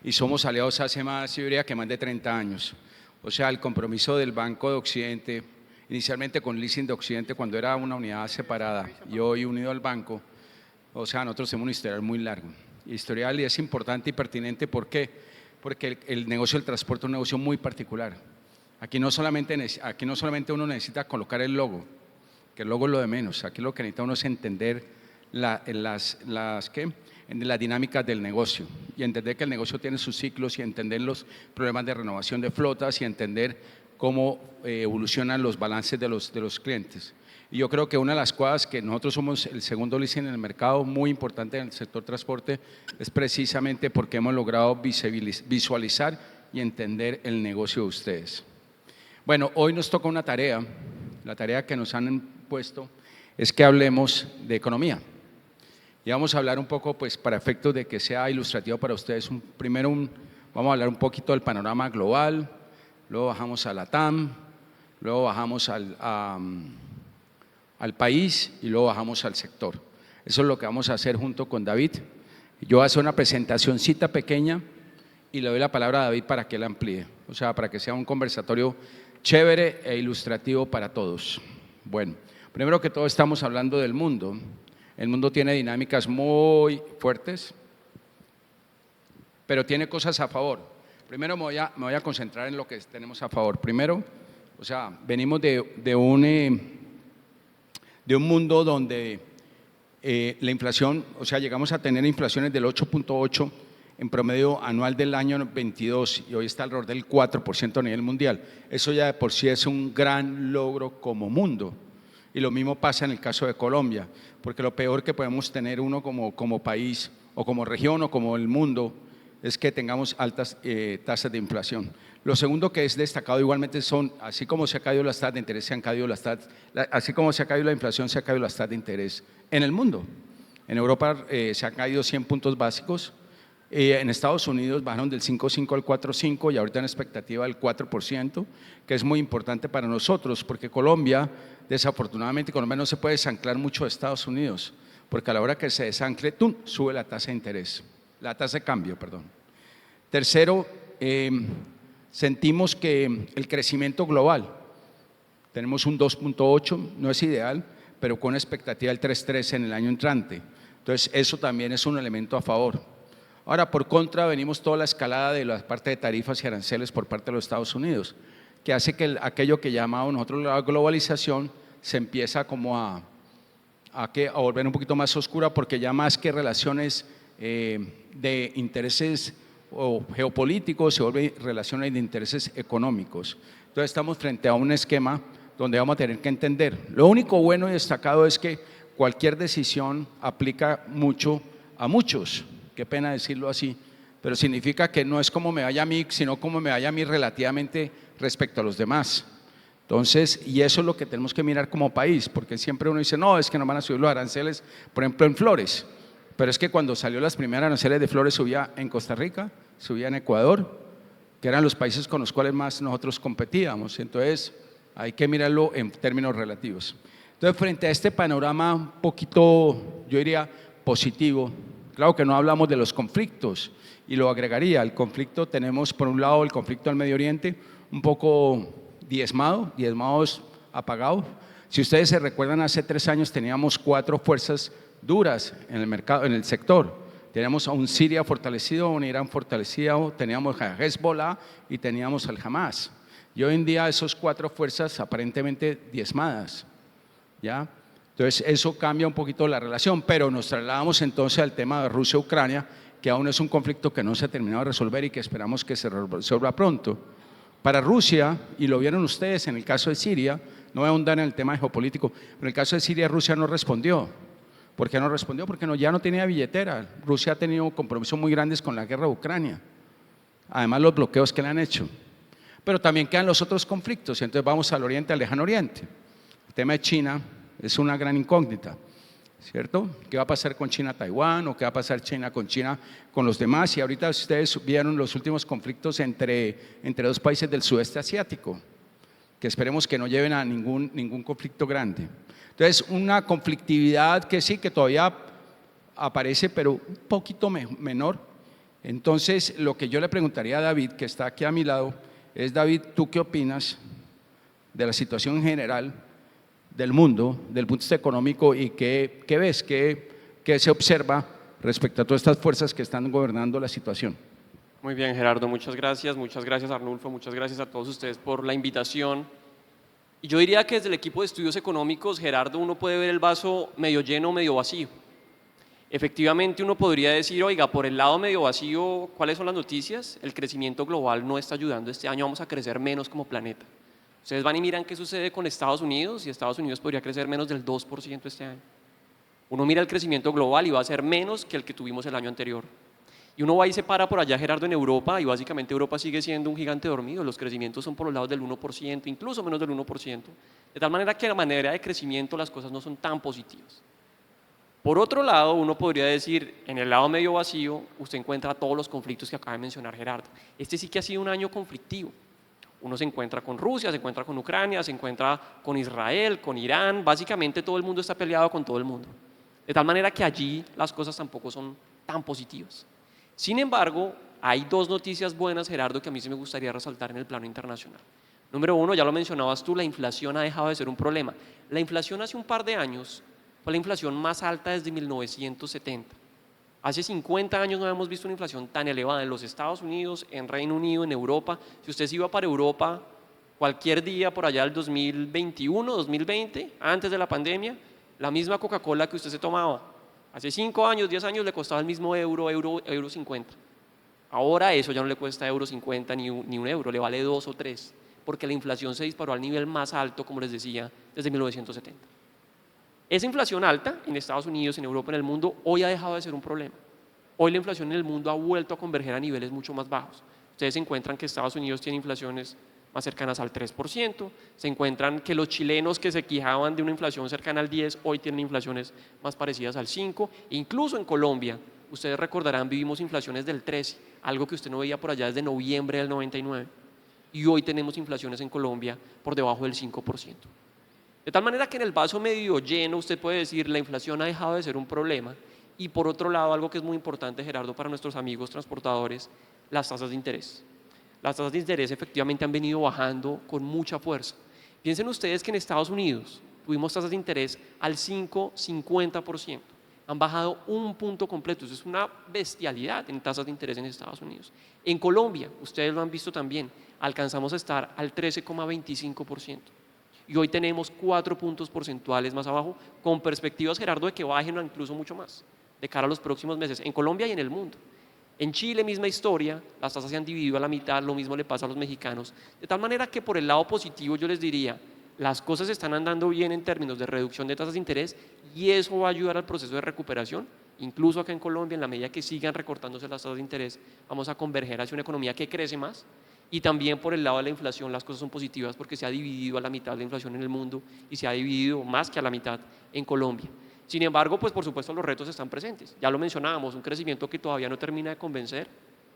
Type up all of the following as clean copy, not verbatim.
y somos aliados hace más, yo diría que más de 30 años. O sea, el compromiso del Banco de Occidente, inicialmente con Leasing de Occidente cuando era una unidad separada y hoy unido al banco, o sea, nosotros tenemos un historial muy largo. Historial y es importante y pertinente, ¿por qué? Porque el negocio del transporte es un negocio muy particular. Aquí no solamente uno necesita colocar el logo, que el logo es lo de menos. Aquí lo que necesita uno es entender las dinámicas del negocio y entender que el negocio tiene sus ciclos y entender los problemas de renovación de flotas y entender cómo evolucionan los balances de los clientes. Y yo creo que una de las cosas que nosotros somos el segundo leasing en el mercado, muy importante en el sector transporte, es precisamente porque hemos logrado visualizar y entender el negocio de ustedes. Bueno, hoy nos toca una tarea, la tarea que nos han puesto es que hablemos de economía. Y vamos a hablar un poco, pues para efectos de que sea ilustrativo para ustedes, vamos a hablar un poquito del panorama global, luego bajamos a la TAM, luego bajamos al país y luego bajamos al sector. Eso es lo que vamos a hacer junto con David. Yo voy a hacer una presentacioncita pequeña y le doy la palabra a David para que la amplíe, o sea, para que sea un conversatorio chévere e ilustrativo para todos. Bueno, primero que todo estamos hablando del mundo. El mundo tiene dinámicas muy fuertes, pero tiene cosas a favor. Primero me voy a concentrar en lo que tenemos a favor. Primero, o sea, venimos de un mundo donde la inflación, o sea, llegamos a tener inflaciones del 8.8 en promedio anual del año 22 y hoy está alrededor del 4% a nivel mundial. Eso ya de por sí es un gran logro como mundo. Y lo mismo pasa en el caso de Colombia, porque lo peor que podemos tener uno como país o como región o como el mundo es que tengamos altas tasas de inflación. Lo segundo que es destacado igualmente son, así como se ha caído las tasas de interés, así como se ha caído la inflación, se ha caído las tasas de interés en el mundo. En Europa se han caído 100 puntos básicos, en Estados Unidos bajaron del 5.5 al 4.5 y ahorita en expectativa del 4%, que es muy importante para nosotros, porque Colombia, desafortunadamente, Colombia no se puede desanclar mucho de Estados Unidos, porque a la hora que se desancle, ¡tum!, sube la tasa de interés, la tasa de cambio, perdón. Tercero, sentimos que el crecimiento global, tenemos un 2.8, no es ideal, pero con expectativa del 3.3 en el año entrante. Entonces, eso también es un elemento a favor. Ahora, por contra, venimos toda la escalada de la parte de tarifas y aranceles por parte de los Estados Unidos, que hace que aquello que llamamos nosotros la globalización se empieza como a volver un poquito más oscura, porque ya más que relaciones de intereses o geopolíticos, se vuelven relaciones de intereses económicos. Entonces estamos frente a un esquema donde vamos a tener que entender. Lo único bueno y destacado es que cualquier decisión aplica mucho a muchos. Qué pena decirlo así, pero significa que no es como me vaya a mí, sino como me vaya a mí relativamente respecto a los demás. Entonces, y eso es lo que tenemos que mirar como país, porque siempre uno dice, no, es que no van a subir los aranceles, por ejemplo, en flores, pero es que cuando salió las primeras aranceles de flores subía en Costa Rica, subía en Ecuador, que eran los países con los cuales más nosotros competíamos. Entonces, hay que mirarlo en términos relativos. Entonces, frente a este panorama un poquito, yo diría, positivo, claro que no hablamos de los conflictos y lo agregaría. El conflicto tenemos por un lado el conflicto al Medio Oriente, un poco diezmado es apagado. Si ustedes se recuerdan, hace 3 años teníamos 4 fuerzas duras en el mercado, en el sector. Teníamos a un Siria fortalecido, un Irán fortalecido, teníamos a Hezbollah y teníamos al Hamas. Y hoy en día esas 4 fuerzas aparentemente diezmadas, ¿ya? Entonces, eso cambia un poquito la relación, pero nos trasladamos entonces al tema de Rusia-Ucrania, que aún es un conflicto que no se ha terminado de resolver y que esperamos que se resuelva pronto. Para Rusia, y lo vieron ustedes en el caso de Siria, no voy a ahondar en el tema geopolítico, pero en el caso de Siria, Rusia no respondió. ¿Por qué no respondió? Porque ya no tenía billetera. Rusia ha tenido compromisos muy grandes con la guerra de Ucrania, además los bloqueos que le han hecho. Pero también quedan los otros conflictos, y entonces vamos al Oriente, al Lejano Oriente. El tema de China es una gran incógnita, ¿cierto? ¿Qué va a pasar con China-Taiwán o qué va a pasar China con los demás? Y ahorita ustedes vieron los últimos conflictos entre 2 países del sudeste asiático, que esperemos que no lleven a ningún conflicto grande. Entonces, una conflictividad que sí, que todavía aparece, pero un poquito menor Entonces, lo que yo le preguntaría a David, que está aquí a mi lado, es: David, ¿tú qué opinas de la situación general del mundo, del punto de vista económico, y qué ves, qué se observa respecto a todas estas fuerzas que están gobernando la situación? Muy bien, Gerardo, muchas gracias Arnulfo, muchas gracias a todos ustedes por la invitación. Y yo diría que desde el equipo de estudios económicos, Gerardo, uno puede ver el vaso medio lleno o medio vacío. Efectivamente, uno podría decir, oiga, por el lado medio vacío, ¿cuáles son las noticias? El crecimiento global no está ayudando, este año vamos a crecer menos como planeta. Ustedes van y miran qué sucede con Estados Unidos, y Estados Unidos podría crecer menos del 2% este año. Uno mira el crecimiento global y va a ser menos que el que tuvimos el año anterior. Y uno va y se para por allá, Gerardo, en Europa, y básicamente Europa sigue siendo un gigante dormido. Los crecimientos son por los lados del 1%, incluso menos del 1%. De tal manera que a manera de crecimiento las cosas no son tan positivas. Por otro lado, uno podría decir, en el lado medio vacío, usted encuentra todos los conflictos que acaba de mencionar Gerardo. Este sí que ha sido un año conflictivo. Uno se encuentra con Rusia, se encuentra con Ucrania, se encuentra con Israel, con Irán. Básicamente todo el mundo está peleado con todo el mundo. De tal manera que allí las cosas tampoco son tan positivas. Sin embargo, hay dos noticias buenas, Gerardo, que a mí sí me gustaría resaltar en el plano internacional. Número uno, ya lo mencionabas tú, la inflación ha dejado de ser un problema. La inflación hace un par de años fue la inflación más alta desde 1970. Hace 50 años no habíamos visto una inflación tan elevada en los Estados Unidos, en Reino Unido, en Europa. Si usted se iba para Europa cualquier día por allá del 2021, 2020, antes de la pandemia, la misma Coca-Cola que usted se tomaba hace 5 años, 10 años le costaba el mismo euro 50. Ahora eso ya no le cuesta euro 50 ni un euro, le vale 2 o 3, porque la inflación se disparó al nivel más alto, como les decía, desde 1970. Esa inflación alta en Estados Unidos, en Europa, en el mundo, hoy ha dejado de ser un problema. Hoy la inflación en el mundo ha vuelto a converger a niveles mucho más bajos. Ustedes encuentran que Estados Unidos tiene inflaciones más cercanas al 3%, se encuentran que los chilenos que se quejaban de una inflación cercana al 10%, hoy tienen inflaciones más parecidas al 5%, e incluso en Colombia, ustedes recordarán, vivimos inflaciones del 13%, algo que usted no veía por allá desde noviembre del 99%, y hoy tenemos inflaciones en Colombia por debajo del 5%. De tal manera que en el vaso medio lleno usted puede decir la inflación ha dejado de ser un problema, y por otro lado, algo que es muy importante, Gerardo, para nuestros amigos transportadores, las tasas de interés. Las tasas de interés efectivamente han venido bajando con mucha fuerza. Piensen ustedes que en Estados Unidos tuvimos tasas de interés al 5,50%. Han bajado un punto completo. Eso es una bestialidad en tasas de interés en Estados Unidos. En Colombia, ustedes lo han visto también, alcanzamos a estar al 13,25%. Y hoy tenemos 4 puntos porcentuales más abajo, con perspectivas, Gerardo, de que bajen incluso mucho más de cara a los próximos meses, en Colombia y en el mundo. En Chile, misma historia, las tasas se han dividido a la mitad, lo mismo le pasa a los mexicanos. De tal manera que por el lado positivo yo les diría, las cosas están andando bien en términos de reducción de tasas de interés, y eso va a ayudar al proceso de recuperación. Incluso acá en Colombia, en la medida que sigan recortándose las tasas de interés, vamos a converger hacia una economía que crece más. Y también por el lado de la inflación las cosas son positivas, porque se ha dividido a la mitad la inflación en el mundo y se ha dividido más que a la mitad en Colombia. Sin embargo, pues por supuesto los retos están presentes. Ya lo mencionábamos, un crecimiento que todavía no termina de convencer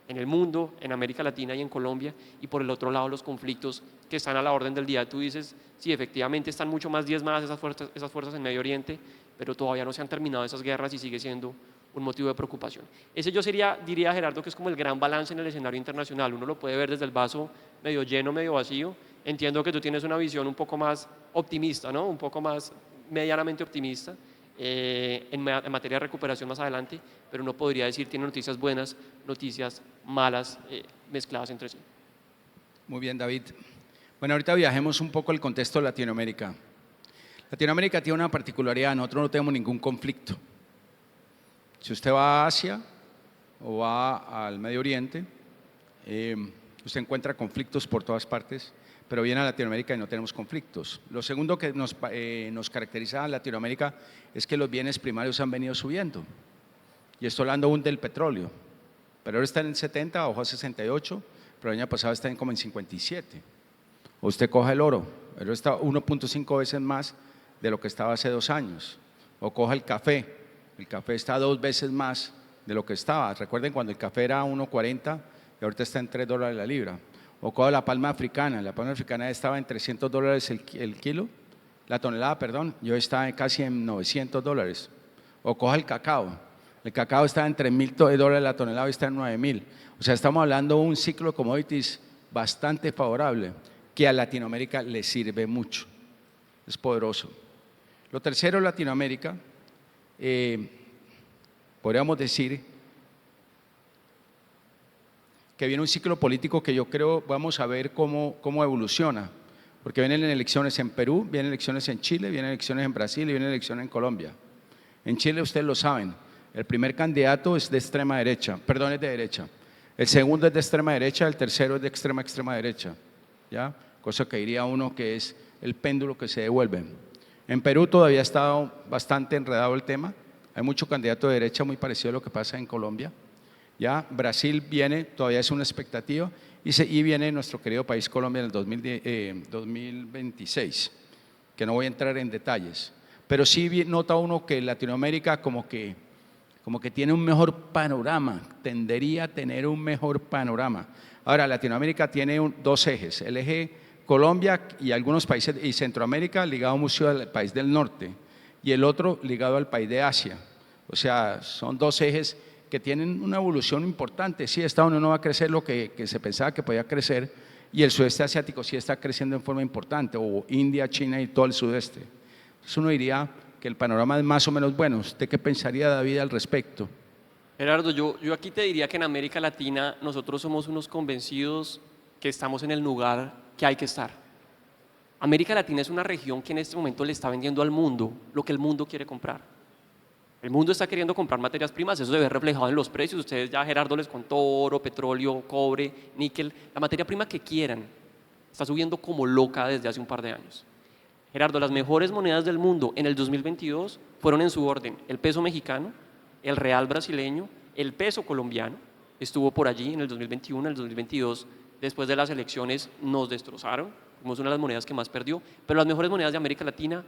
en el mundo, en América Latina y en Colombia, y por el otro lado los conflictos que están a la orden del día. Tú dices, sí, efectivamente están mucho más diezmadas esas fuerzas en Medio Oriente, pero todavía no se han terminado esas guerras y sigue siendo un motivo de preocupación. Ese yo diría, Gerardo, que es como el gran balance en el escenario internacional. Uno lo puede ver desde el vaso medio lleno, medio vacío. Entiendo que tú tienes una visión un poco más optimista, ¿no? Un poco más medianamente optimista en materia de recuperación más adelante, pero uno podría decir tiene noticias buenas, noticias malas, mezcladas entre sí. Muy bien, David. Bueno, ahorita viajemos un poco al contexto de Latinoamérica. Latinoamérica tiene una particularidad: nosotros no tenemos ningún conflicto. Si usted va a Asia o va al Medio Oriente, usted encuentra conflictos por todas partes, pero viene a Latinoamérica y no tenemos conflictos. Lo segundo que nos caracteriza a Latinoamérica es que los bienes primarios han venido subiendo. Y estoy hablando aún del petróleo, pero ahora está en 70, bajó a 68, pero el año pasado está como en 57. O usted coja el oro está 1.5 veces más de lo que estaba hace 2 años. O coja el café está 2 veces más de lo que estaba. Recuerden cuando el café era 1.40 y ahorita está en $3 la libra. O coja la palma africana estaba en $300 el kilo, la tonelada, perdón, y hoy está casi en $900. O coja el El cacao está en $3.000 la tonelada y está en 9.000. O sea, estamos hablando de un ciclo de commodities bastante favorable que a Latinoamérica le sirve mucho. Es poderoso. Lo tercero, Latinoamérica, podríamos decir que viene un ciclo político que yo creo vamos a ver cómo evoluciona, porque vienen elecciones en Perú, vienen elecciones en Chile, vienen elecciones en Brasil y vienen elecciones en Colombia. En Chile ustedes lo saben, el primer candidato es de extrema derecha, perdón, es de derecha. El segundo es de extrema derecha, el tercero es de extrema derecha, ¿ya? Cosa que diría uno que es el péndulo que se devuelve. En Perú todavía ha estado bastante enredado el tema, hay mucho candidato de derecha muy parecido a lo que pasa en Colombia. Ya Brasil viene, todavía es una expectativa, y viene nuestro querido país Colombia en el 2026, que no voy a entrar en detalles. Pero sí nota uno que Latinoamérica como que tiene un mejor panorama, tendería a tener un mejor panorama. Ahora, Latinoamérica tiene dos ejes, el eje Colombia y algunos países, y Centroamérica ligado mucho al país del norte, y el otro ligado al país de Asia. O sea, son dos ejes que tienen una evolución importante. Sí, Estados Unidos no va a crecer lo que se pensaba que podía crecer, y el sudeste asiático sí está creciendo en forma importante, o India, China y todo el sudeste. Entonces uno diría que el panorama es más o menos bueno. ¿Usted qué pensaría, David, al respecto? Gerardo, yo aquí te diría que en América Latina nosotros somos unos convencidos que estamos en el lugar que hay que estar. América Latina es una región que en este momento le está vendiendo al mundo lo que el mundo quiere comprar. El mundo está queriendo comprar materias primas, eso se ve reflejado en los precios. Ustedes ya, Gerardo les contó: oro, petróleo, cobre, níquel, la materia prima que quieran está subiendo como loca desde hace un par de años. Gerardo, las mejores monedas del mundo en el 2022 fueron en su orden: el peso mexicano, el real brasileño, el peso colombiano, estuvo por allí en el 2021, en el 2022, después de las elecciones nos destrozaron, fuimos una de las monedas que más perdió, pero las mejores monedas de América Latina,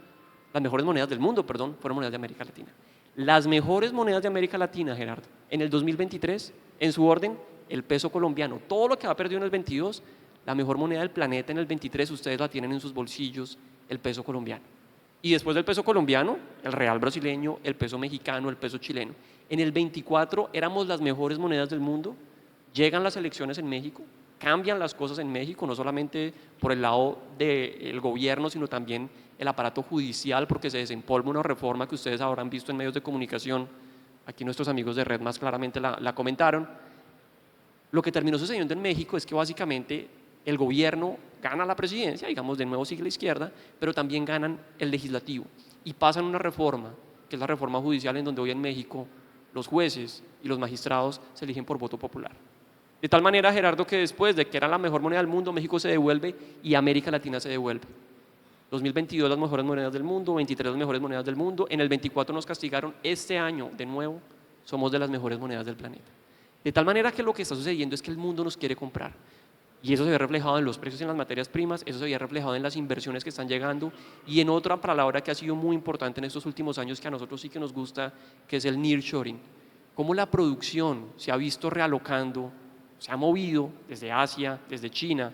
las mejores monedas del mundo, perdón, fueron monedas de América Latina. Las mejores monedas de América Latina, Gerardo, en el 2023, en su orden, el peso colombiano. Todo lo que ha perdido en el 22, la mejor moneda del planeta en el 23, ustedes la tienen en sus bolsillos, el peso colombiano. Y después del peso colombiano, el real brasileño, el peso mexicano, el peso chileno. En el 24 éramos las mejores monedas del mundo. Llegan las elecciones en México, cambian las cosas en México, no solamente por el lado del gobierno, sino también el aparato judicial, porque se desempolva una reforma que ustedes habrán visto en medios de comunicación. Aquí nuestros amigos de Red más claramente la comentaron. Lo que terminó sucediendo en México es que básicamente el gobierno gana la presidencia, digamos, de nuevo sigue la izquierda, pero también ganan el legislativo y pasan una reforma, que es la reforma judicial, en donde hoy en México los jueces y los magistrados se eligen por voto popular. De tal manera, Gerardo, que después de que era la mejor moneda del mundo, México se devuelve y América Latina se devuelve. 2022 las mejores monedas del mundo, 23 las mejores monedas del mundo, en el 24 nos castigaron, este año de nuevo somos de las mejores monedas del planeta. De tal manera que lo que está sucediendo es que el mundo nos quiere comprar. Y eso se ve reflejado en los precios en las materias primas, eso se ve reflejado en las inversiones que están llegando y en otra palabra que ha sido muy importante en estos últimos años, que a nosotros sí que nos gusta, que es el nearshoring. Cómo la producción se ha visto realocando, se ha movido desde Asia, desde China,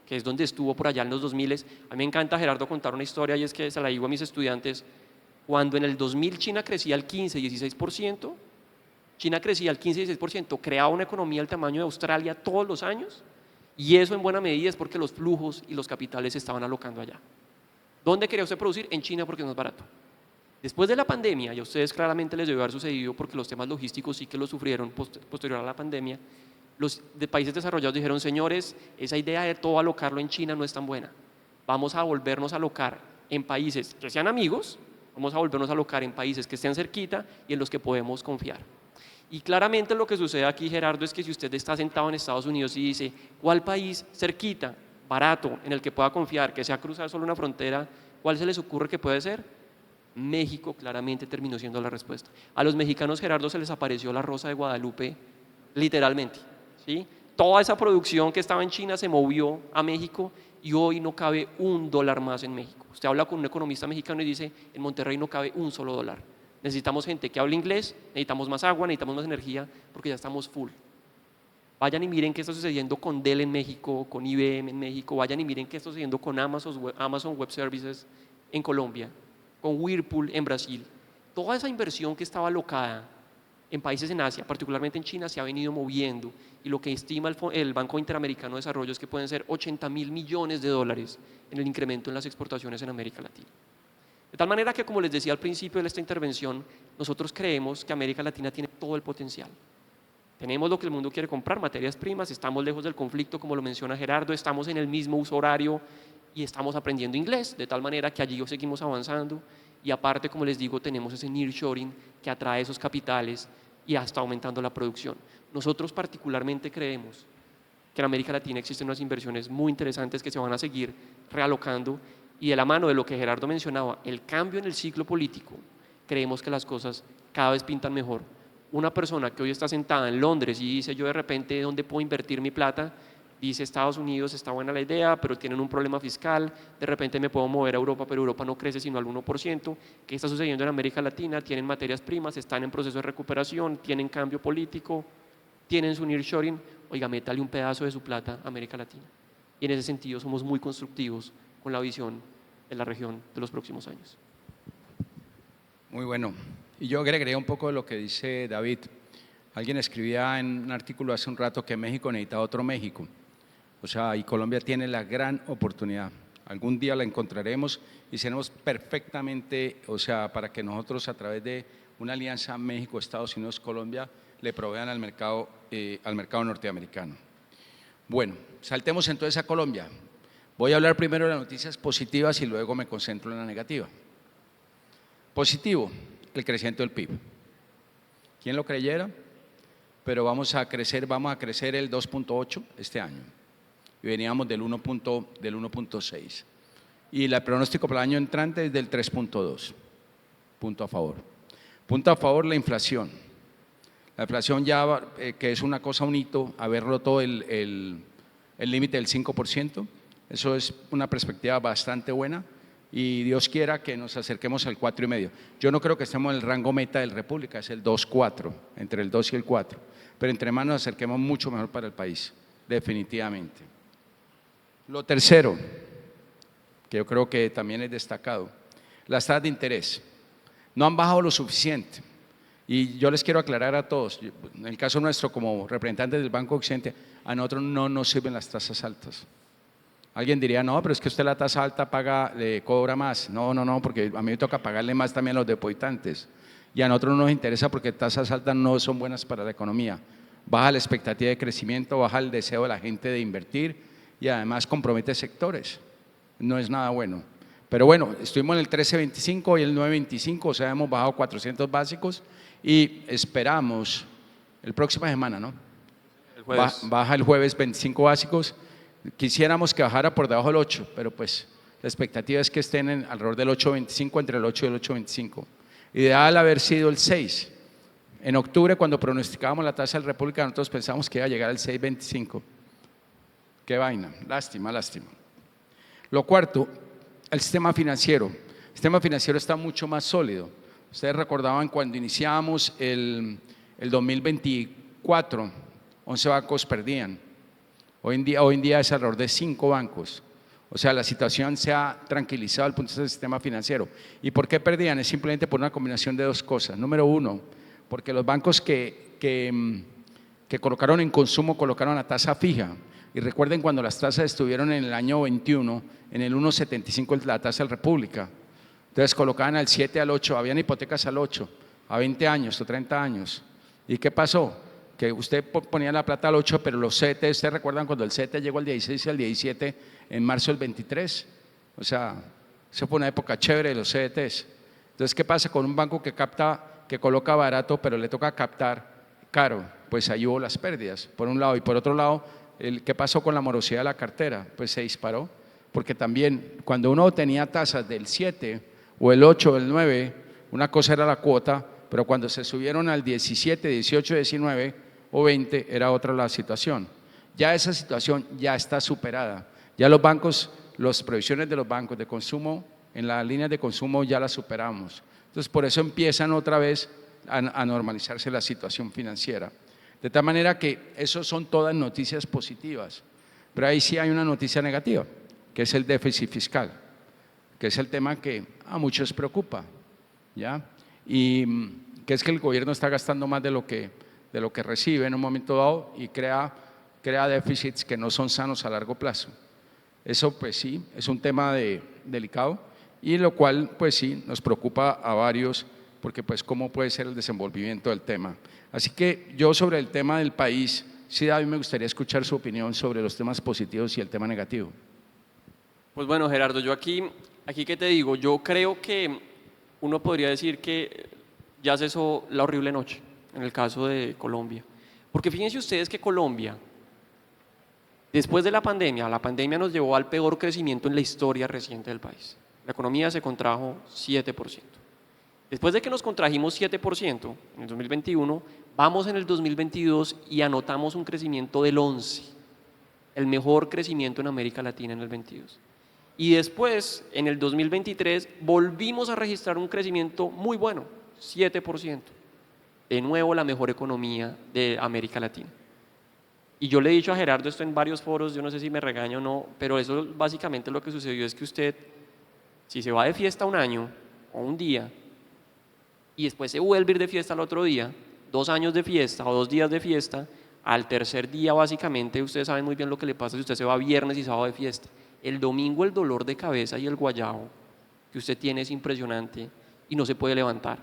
que es donde estuvo por allá en los 2000. A mí me encanta, Gerardo, contar una historia, y es que se la digo a mis estudiantes. Cuando en el 2000 China crecía al 15-16%, China crecía al 15-16%, creaba una economía del tamaño de Australia todos los años. Y eso en buena medida es porque los flujos y los capitales se estaban alocando allá. ¿Dónde quería usted producir? En China, porque es más barato. Después de la pandemia, y a ustedes claramente les debe haber sucedido porque los temas logísticos sí que lo sufrieron posterior a la pandemia, los de países desarrollados dijeron: señores, esa idea de todo alocarlo en China no es tan buena. Vamos a volvernos a alocar en países que sean amigos, vamos a volvernos a alocar en países que estén cerquita y en los que podemos confiar. Y claramente lo que sucede aquí, Gerardo, es que si usted está sentado en Estados Unidos y dice: ¿cuál país cerquita, barato, en el que pueda confiar, que sea cruzar solo una frontera, cuál se les ocurre que puede ser? México claramente terminó siendo la respuesta. A los mexicanos, Gerardo, se les apareció la Rosa de Guadalupe, literalmente, ¿sí? Toda esa producción que estaba en China se movió a México y hoy no cabe $1 más en México. Usted habla con un economista mexicano y dice: en Monterrey no cabe un solo dólar. Necesitamos gente que hable inglés, necesitamos más agua, necesitamos más energía, porque ya estamos full. Vayan y miren qué está sucediendo con Dell en México, con IBM en México, vayan y miren qué está sucediendo con Amazon Web Services en Colombia, con Whirlpool en Brasil. Toda esa inversión que estaba alocada En países en Asia, particularmente en China, se ha venido moviendo y lo que estima el Banco Interamericano de Desarrollo es que pueden ser 80.000 millones de dólares en el incremento en las exportaciones en América Latina. De tal manera que, como les decía al principio de esta intervención, nosotros creemos que América Latina tiene todo el potencial. Tenemos lo que el mundo quiere comprar, materias primas, estamos lejos del conflicto, como lo menciona Gerardo, estamos en el mismo uso horario y estamos aprendiendo inglés, de tal manera que allí seguimos avanzando y aparte, como les digo, tenemos ese nearshoring que atrae esos capitales y hasta aumentando la producción. Nosotros particularmente creemos que en América Latina existen unas inversiones muy interesantes que se van a seguir realocando y de la mano de lo que Gerardo mencionaba, el cambio en el ciclo político, creemos que las cosas cada vez pintan mejor. Una persona que hoy está sentada en Londres y dice yo de repente ¿dónde puedo invertir mi plata? Dice Estados Unidos está buena la idea, pero tienen un problema fiscal, de repente me puedo mover a Europa, pero Europa no crece sino al 1%. ¿Qué está sucediendo en América Latina? Tienen materias primas, están en proceso de recuperación, tienen cambio político, tienen su nearshoring, oiga, métale un pedazo de su plata a América Latina. Y en ese sentido somos muy constructivos con la visión de la región de los próximos años. Muy bueno. Y yo agregaría un poco de lo que dice David. Alguien escribía en un artículo hace un rato que México necesita otro México. O sea, y Colombia tiene la gran oportunidad. Algún día la encontraremos y seremos perfectamente, o sea, para que nosotros a través de una alianza México, Estados Unidos, Colombia, le provean al mercado norteamericano. Bueno, saltemos entonces a Colombia. Voy a hablar primero de las noticias positivas y luego me concentro en la negativa. Positivo, el crecimiento del PIB. ¿Quién lo creyera? Pero vamos a crecer el 2.8 este año y veníamos del 1.6 y el pronóstico para el año entrante es del 3.2, punto a favor. Punto a favor la inflación. La inflación ya, que es una cosa, un hito, haber roto el límite del 5%, eso es una perspectiva bastante buena y Dios quiera que nos acerquemos al 4,5. Yo no creo que estemos en el rango meta del República, es el 2,4, entre el 2 y el 4, pero entre más nos acerquemos mucho mejor para el país, definitivamente. Lo tercero, que yo creo que también es destacado, las tasas de interés no han bajado lo suficiente y yo les quiero aclarar a todos, en el caso nuestro como representantes del Banco Occidente, a nosotros no nos sirven las tasas altas. Alguien diría, no, pero es que usted la tasa alta cobra más. No, porque a mí me toca pagarle más también a los depositantes. Y a nosotros no nos interesa porque tasas altas no son buenas para la economía. Baja la expectativa de crecimiento, baja el deseo de la gente de invertir y además compromete sectores. No es nada bueno. Pero bueno, estuvimos en el 13.25 y el 9.25, o sea, hemos bajado 400 básicos y esperamos, el próxima semana, ¿no? El jueves. Baja el jueves 25 básicos. Quisiéramos que bajara por debajo del 8, pero pues la expectativa es que estén alrededor del 8.25, entre el 8 y el 8.25. Ideal haber sido el 6. En octubre, cuando pronosticábamos la tasa del República, nosotros pensamos que iba a llegar al 6.25. Qué vaina, lástima. Lo cuarto, el sistema financiero. El sistema financiero está mucho más sólido. Ustedes recordaban cuando iniciamos el 2024, 11 bancos perdían. Hoy en día es alrededor de 5 bancos. O sea, la situación se ha tranquilizado al punto de vista del sistema financiero. ¿Y por qué perdían? Es simplemente por una combinación de dos cosas. Número uno, porque los bancos que colocaron en consumo colocaron a tasa fija. Y recuerden cuando las tasas estuvieron en el año 21, en el 1.75 la tasa del República. Entonces colocaban al 7, al 8, habían hipotecas al 8, a 20 años o 30 años. ¿Y qué pasó? Que usted ponía la plata al 8, pero los CET, ¿ustedes recuerdan cuando el CET llegó al 16 y al 17 en marzo del 23? O sea, eso fue una época chévere de los CETs. Entonces, ¿qué pasa con un banco que coloca barato, pero le toca captar caro? Pues ahí hubo las pérdidas, por un lado. Y por otro lado, ¿qué pasó con la morosidad de la cartera? Pues se disparó, porque también cuando uno tenía tasas del 7 o el 8 o el 9, una cosa era la cuota, pero cuando se subieron al 17, 18, 19 o 20 era otra la situación. Ya esa situación ya está superada. Ya los bancos, las previsiones de los bancos de consumo, en las líneas de consumo ya las superamos. Entonces por eso empiezan otra vez a normalizarse la situación financiera. De tal manera que eso son todas noticias positivas. Pero ahí sí hay una noticia negativa, que es el déficit fiscal, que es el tema que a muchos preocupa, ¿ya? Y que es que el gobierno está gastando más de lo que recibe en un momento dado y crea déficits que no son sanos a largo plazo. Eso pues sí, es un tema delicado y lo cual pues sí nos preocupa a varios porque pues cómo puede ser el desenvolvimiento del tema. Así que yo sobre el tema del país, sí David, me gustaría escuchar su opinión sobre los temas positivos y el tema negativo. Pues bueno, Gerardo, yo aquí qué te digo, yo creo que uno podría decir que ya cesó la horrible noche en el caso de Colombia. Porque fíjense ustedes que Colombia, después de la pandemia nos llevó al peor crecimiento en la historia reciente del país. La economía se contrajo 7%. Después de que nos contrajimos 7% en el 2021, vamos en el 2022 y anotamos un crecimiento del 11%, el mejor crecimiento en América Latina en el 22. Y después, en el 2023, volvimos a registrar un crecimiento muy bueno, 7%. De nuevo, la mejor economía de América Latina. Y yo le he dicho a Gerardo esto en varios foros, yo no sé si me regaña o no, pero eso básicamente lo que sucedió es que usted, si se va de fiesta un año o un día, y después se vuelve a ir de fiesta al otro día, 2 años de fiesta o 2 días de fiesta, al tercer día básicamente ustedes saben muy bien lo que le pasa si usted se va viernes y sábado de fiesta. El domingo el dolor de cabeza y el guayabo que usted tiene es impresionante y no se puede levantar.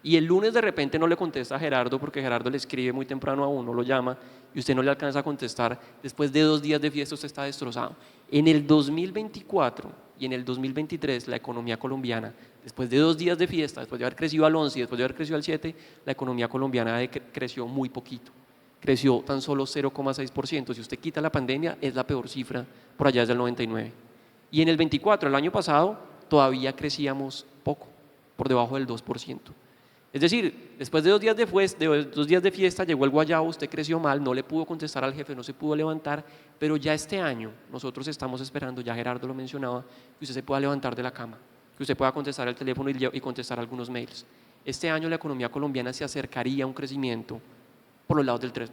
Y el lunes de repente no le contesta a Gerardo porque Gerardo le escribe muy temprano a uno, lo llama y usted no le alcanza a contestar. Después de 2 días de fiesta usted está destrozado. En el 2024 y en el 2023 la economía colombiana, después de 2 días de fiesta, después de haber crecido al 11 y después de haber crecido al 7, la economía colombiana creció muy poquito. Creció tan solo 0,6%. Si usted quita la pandemia, es la peor cifra por allá desde el 99. Y en el 24, el año pasado, todavía crecíamos poco, por debajo del 2%. Es decir, después de 2 días de fiesta, llegó el guayabo, usted creció mal, no le pudo contestar al jefe, no se pudo levantar, pero ya este año nosotros estamos esperando, ya Gerardo lo mencionaba, que usted se pueda levantar de la cama, que usted pueda contestar el teléfono y contestar algunos mails. Este año la economía colombiana se acercaría a un crecimiento por los lados del 3%.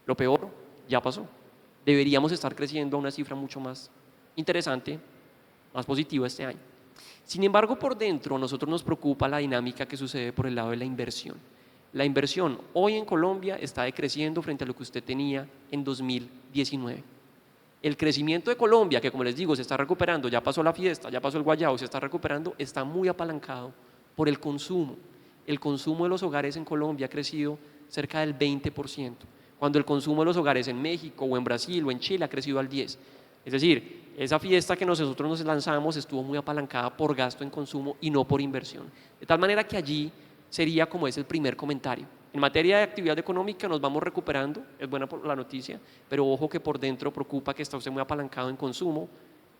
Lo peor ya pasó. Deberíamos estar creciendo a una cifra mucho más interesante, más positiva este año. Sin embargo, por dentro, a nosotros nos preocupa la dinámica que sucede por el lado de la inversión. La inversión hoy en Colombia está decreciendo frente a lo que usted tenía en 2019. El crecimiento de Colombia, que como les digo, se está recuperando, ya pasó la fiesta, ya pasó el guayabo, se está recuperando, está muy apalancado por el consumo. El consumo de los hogares en Colombia ha crecido cerca del 20%, cuando el consumo de los hogares en México o en Brasil o en Chile ha crecido al 10%. Es decir, esa fiesta que nosotros nos lanzamos estuvo muy apalancada por gasto en consumo y no por inversión. De tal manera que allí sería como es el primer comentario. En materia de actividad económica nos vamos recuperando, es buena la noticia, pero ojo que por dentro preocupa que está usted muy apalancado en consumo,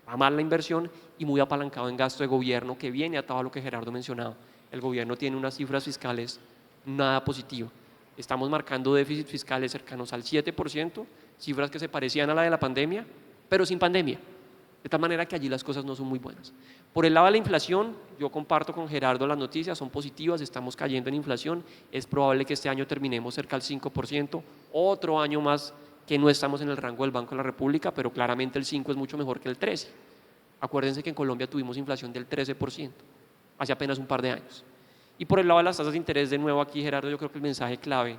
va mal la inversión y muy apalancado en gasto de gobierno que viene atado a lo que Gerardo mencionaba. El gobierno tiene unas cifras fiscales nada positivas. Estamos marcando déficits fiscales cercanos al 7%, cifras que se parecían a la de la pandemia, pero sin pandemia. De tal manera que allí las cosas no son muy buenas. Por el lado de la inflación, yo comparto con Gerardo las noticias, son positivas, estamos cayendo en inflación, es probable que este año terminemos cerca del 5%, otro año más que no estamos en el rango del Banco de la República, pero claramente el 5 es mucho mejor que el 13. Acuérdense que en Colombia tuvimos inflación del 13%, hace apenas un par de años. Y por el lado de las tasas de interés, de nuevo aquí, Gerardo, yo creo que el mensaje clave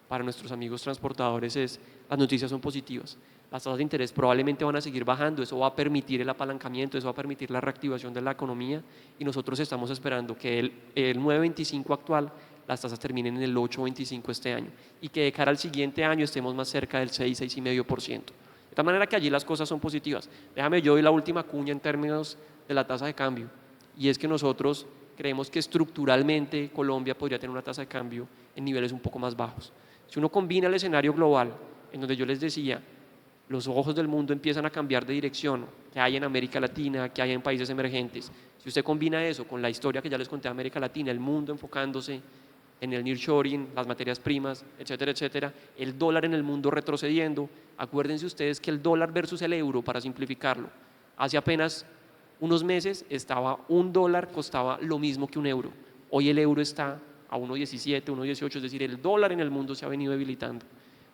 para nuestros amigos transportadores es: las noticias son positivas. Las tasas de interés probablemente van a seguir bajando, eso va a permitir el apalancamiento, eso va a permitir la reactivación de la economía y nosotros estamos esperando que el 9,25 actual, las tasas terminen en el 8,25 este año y que de cara al siguiente año estemos más cerca del 6, 6,5%. De tal manera que allí las cosas son positivas. Déjame yo doy la última cuña en términos de la tasa de cambio y es que nosotros creemos que estructuralmente Colombia podría tener una tasa de cambio en niveles un poco más bajos. Si uno combina el escenario global, en donde yo les decía, los ojos del mundo empiezan a cambiar de dirección, que hay en América Latina, que hay en países emergentes. Si usted combina eso con la historia que ya les conté de América Latina, el mundo enfocándose en el nearshoring, las materias primas, etcétera, etcétera, el dólar en el mundo retrocediendo, acuérdense ustedes que el dólar versus el euro, para simplificarlo, hace apenas unos meses estaba $1 costaba lo mismo que un euro. Hoy el euro está a 1,17, 1,18, es decir, el dólar en el mundo se ha venido debilitando.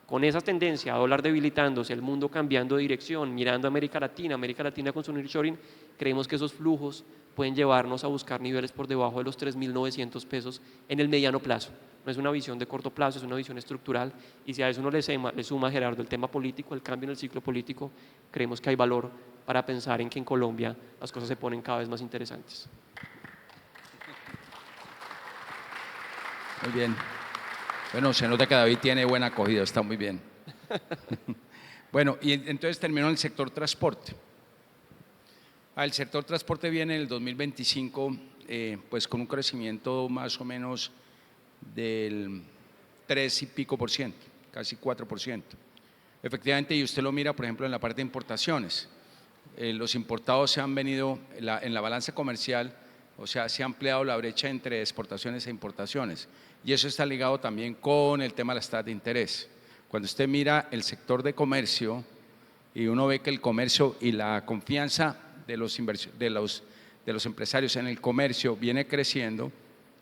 Con esa tendencia a dólar debilitándose, el mundo cambiando de dirección, mirando a América Latina con su nearshoring, creemos que esos flujos pueden llevarnos a buscar niveles por debajo de los 3.900 pesos en el mediano plazo. No es una visión de corto plazo, es una visión estructural, y si a eso uno le suma, Gerardo, el tema político, el cambio en el ciclo político, creemos que hay valor para pensar en que en Colombia las cosas se ponen cada vez más interesantes. Muy bien. Bueno, se nota que David tiene buena acogida, está muy bien. Bueno, y entonces terminó el sector transporte. El sector transporte viene en el 2025 pues con un crecimiento más o menos del 3 y pico por ciento, casi 4%. Efectivamente, y usted lo mira, por ejemplo, en la parte de importaciones. Los importados se han venido, en la balanza comercial, o sea, se ha ampliado la brecha entre exportaciones e importaciones. Y eso está ligado también con el tema de las tasas de interés. Cuando usted mira el sector de comercio y uno ve que el comercio y la confianza de los empresarios en el comercio viene creciendo,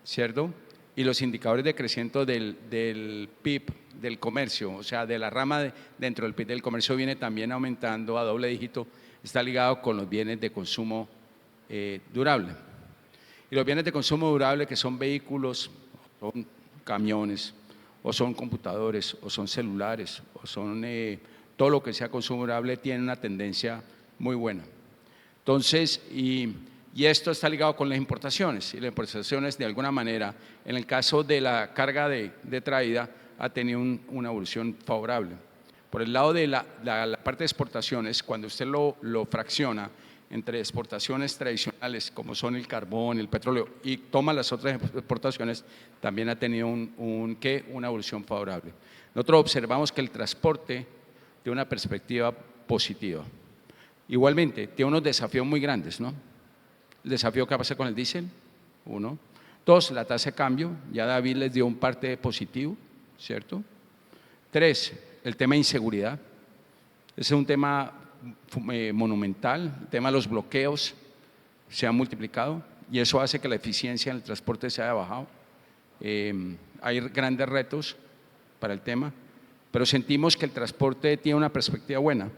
¿cierto? Y los indicadores de crecimiento del PIB del comercio, o sea, de la rama dentro del PIB del comercio viene también aumentando a doble dígito, está ligado con los bienes de consumo durable. Y los bienes de consumo durable, que son vehículos, son camiones, o son computadores, o son celulares, o son todo lo que sea consumo durable, tiene una tendencia muy buena. Entonces, y esto está ligado con las importaciones, y las importaciones de alguna manera, en el caso de la carga de traída, ha tenido una evolución favorable. Por el lado de la parte de exportaciones, cuando usted lo fracciona entre exportaciones tradicionales, como son el carbón, el petróleo, y toma las otras exportaciones, también ha tenido una evolución favorable. Nosotros observamos que el transporte tiene una perspectiva positiva. Igualmente, tiene unos desafíos muy grandes, ¿no? El desafío que pasa con el diésel, uno. Dos, la tasa de cambio, ya David les dio un parte positivo, ¿cierto? Tres, el tema de inseguridad. Ese es un tema monumental, el tema de los bloqueos se ha multiplicado y eso hace que la eficiencia en el transporte se haya bajado. Hay grandes retos para el tema, pero sentimos que el transporte tiene una perspectiva buena.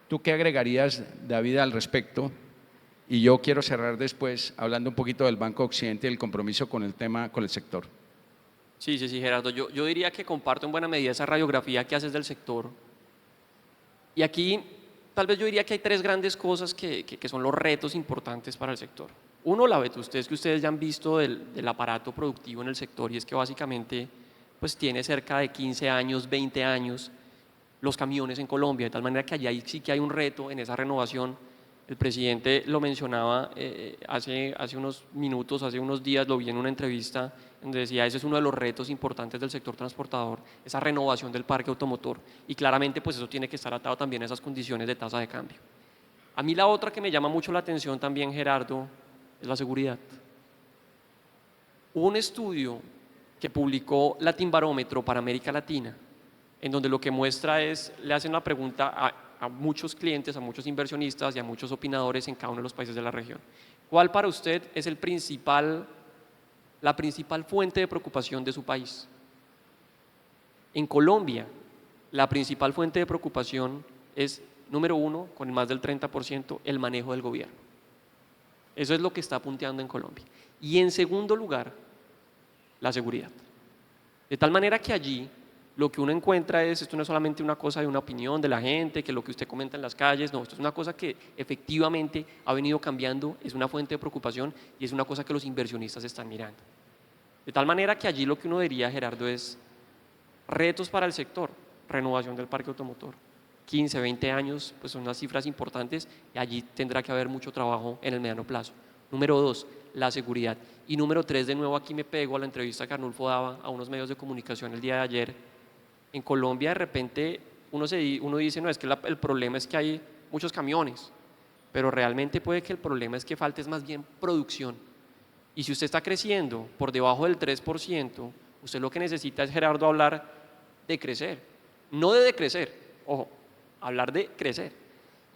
¿Tú qué agregarías, David, al respecto? Y yo quiero cerrar después hablando un poquito del Banco Occidente y el compromiso con el tema, con el sector. Sí, Gerardo. Yo diría que comparto en buena medida esa radiografía que haces del sector. Y aquí, tal vez yo diría que hay tres grandes cosas que son los retos importantes para el sector. Uno, la vetustez que ustedes ya han visto del aparato productivo en el sector, y es que básicamente pues tiene cerca de 15 años, 20 años los camiones en Colombia, de tal manera que allá sí que hay un reto en esa renovación. El presidente lo mencionaba hace unos minutos, hace unos días, lo vi en una entrevista donde decía ese es uno de los retos importantes del sector transportador, esa renovación del parque automotor, y claramente pues eso tiene que estar atado también a esas condiciones de tasa de cambio. A mí la otra que me llama mucho la atención también, Gerardo, es la seguridad. Hubo un estudio que publicó Latinbarómetro para América Latina, en donde lo que muestra es, le hacen la pregunta a muchos clientes, a muchos inversionistas y a muchos opinadores en cada uno de los países de la región. ¿Cuál para usted es la principal fuente de preocupación de su país? En Colombia, la principal fuente de preocupación es, número uno, con más del 30%, el manejo del gobierno. Eso es lo que está punteando en Colombia. Y en segundo lugar, la seguridad. De tal manera que allí lo que uno encuentra esto no es solamente una cosa de una opinión de la gente, que lo que usted comenta en las calles, no, esto es una cosa que efectivamente ha venido cambiando, es una fuente de preocupación y es una cosa que los inversionistas están mirando. De tal manera que allí lo que uno diría, Gerardo, es retos para el sector, renovación del parque automotor. 15, 20 años, pues son unas cifras importantes y allí tendrá que haber mucho trabajo en el mediano plazo. Número dos, la seguridad. Y número tres, de nuevo aquí me pego a la entrevista que Arnulfo daba a unos medios de comunicación el día de ayer. En Colombia de repente uno dice, no, es que el problema es que hay muchos camiones, pero realmente puede que el problema es que falte es más bien producción. Y si usted está creciendo por debajo del 3%, usted lo que necesita es, Gerardo, hablar de crecer, no de decrecer, ojo, hablar de crecer.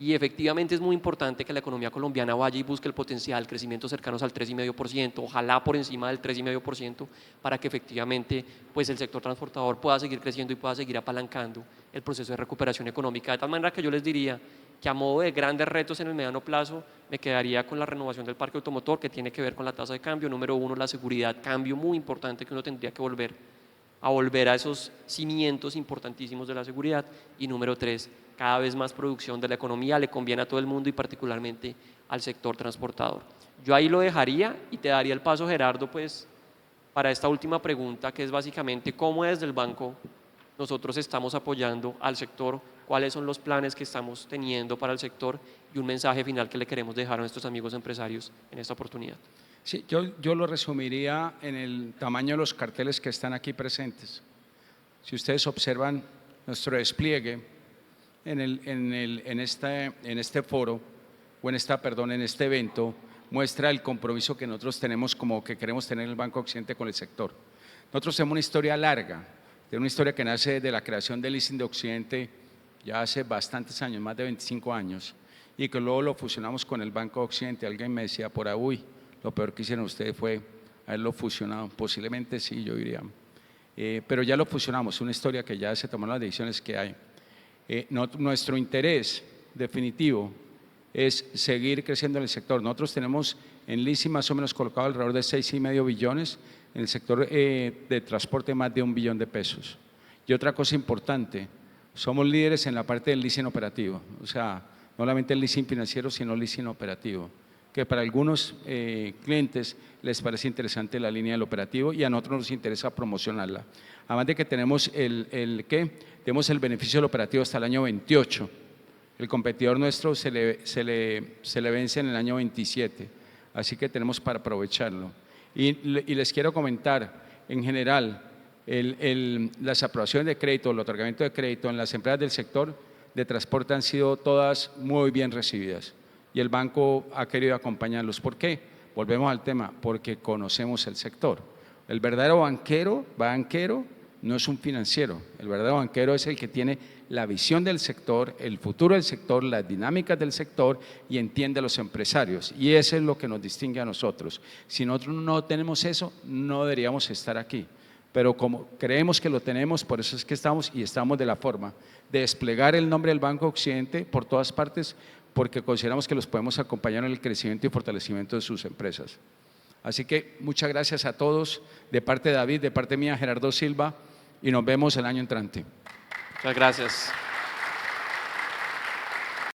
Y efectivamente es muy importante que la economía colombiana vaya y busque el potencial, crecimientos cercanos al 3,5%, ojalá por encima del 3,5%, para que efectivamente pues el sector transportador pueda seguir creciendo y pueda seguir apalancando el proceso de recuperación económica. De tal manera que yo les diría que a modo de grandes retos en el mediano plazo, me quedaría con la renovación del parque automotor, que tiene que ver con la tasa de cambio. Número uno, la seguridad, cambio muy importante que uno tendría que volver a esos cimientos importantísimos de la seguridad. Y número tres, cada vez más producción de la economía, le conviene a todo el mundo y particularmente al sector transportador. Yo ahí lo dejaría y te daría el paso, Gerardo, pues para esta última pregunta, que es básicamente cómo desde el banco nosotros estamos apoyando al sector, cuáles son los planes que estamos teniendo para el sector y un mensaje final que le queremos dejar a nuestros amigos empresarios en esta oportunidad. Sí, yo lo resumiría en el tamaño de los carteles que están aquí presentes. Si ustedes observan nuestro despliegue en este foro, o en este evento, muestra el compromiso que nosotros tenemos como que queremos tener el Banco Occidente con el sector. Nosotros tenemos una historia larga, una historia que nace de la creación del leasing de Occidente ya hace bastantes años, más de 25 años, y que luego lo fusionamos con el Banco Occidente. Alguien me decía por ahí, uy, lo peor que hicieron ustedes fue haberlo fusionado. Posiblemente sí, yo diría. Pero ya lo fusionamos, una historia que ya se tomaron las decisiones que hay. Nuestro interés definitivo es seguir creciendo en el sector. Nosotros tenemos en leasing más o menos colocado alrededor de 6,5 billones, en el sector de transporte más de 1 billón de pesos. Y otra cosa importante, somos líderes en la parte del leasing operativo, o sea, no solamente el leasing financiero, sino el leasing operativo, que para algunos clientes les parece interesante la línea del operativo y a nosotros nos interesa promocionarla. Además de que tenemos tenemos el beneficio del operativo hasta el año 28. El competidor nuestro se le vence en el año 27, así que tenemos para aprovecharlo. Y les quiero comentar, en general, las aprobaciones de crédito, el otorgamiento de crédito en las empresas del sector de transporte han sido todas muy bien recibidas y el banco ha querido acompañarlos. ¿Por qué? Volvemos al tema, porque conocemos el sector. El verdadero banquero no es un financiero, el verdadero banquero es el que tiene la visión del sector, el futuro del sector, las dinámicas del sector y entiende a los empresarios. Y eso es lo que nos distingue a nosotros. Si nosotros no tenemos eso, no deberíamos estar aquí. Pero como creemos que lo tenemos, por eso es que estamos y estamos de la forma de desplegar el nombre del Banco Occidente por todas partes, porque consideramos que los podemos acompañar en el crecimiento y fortalecimiento de sus empresas. Así que muchas gracias a todos, de parte de David, de parte mía, Gerardo Silva, y nos vemos el año entrante. Muchas gracias.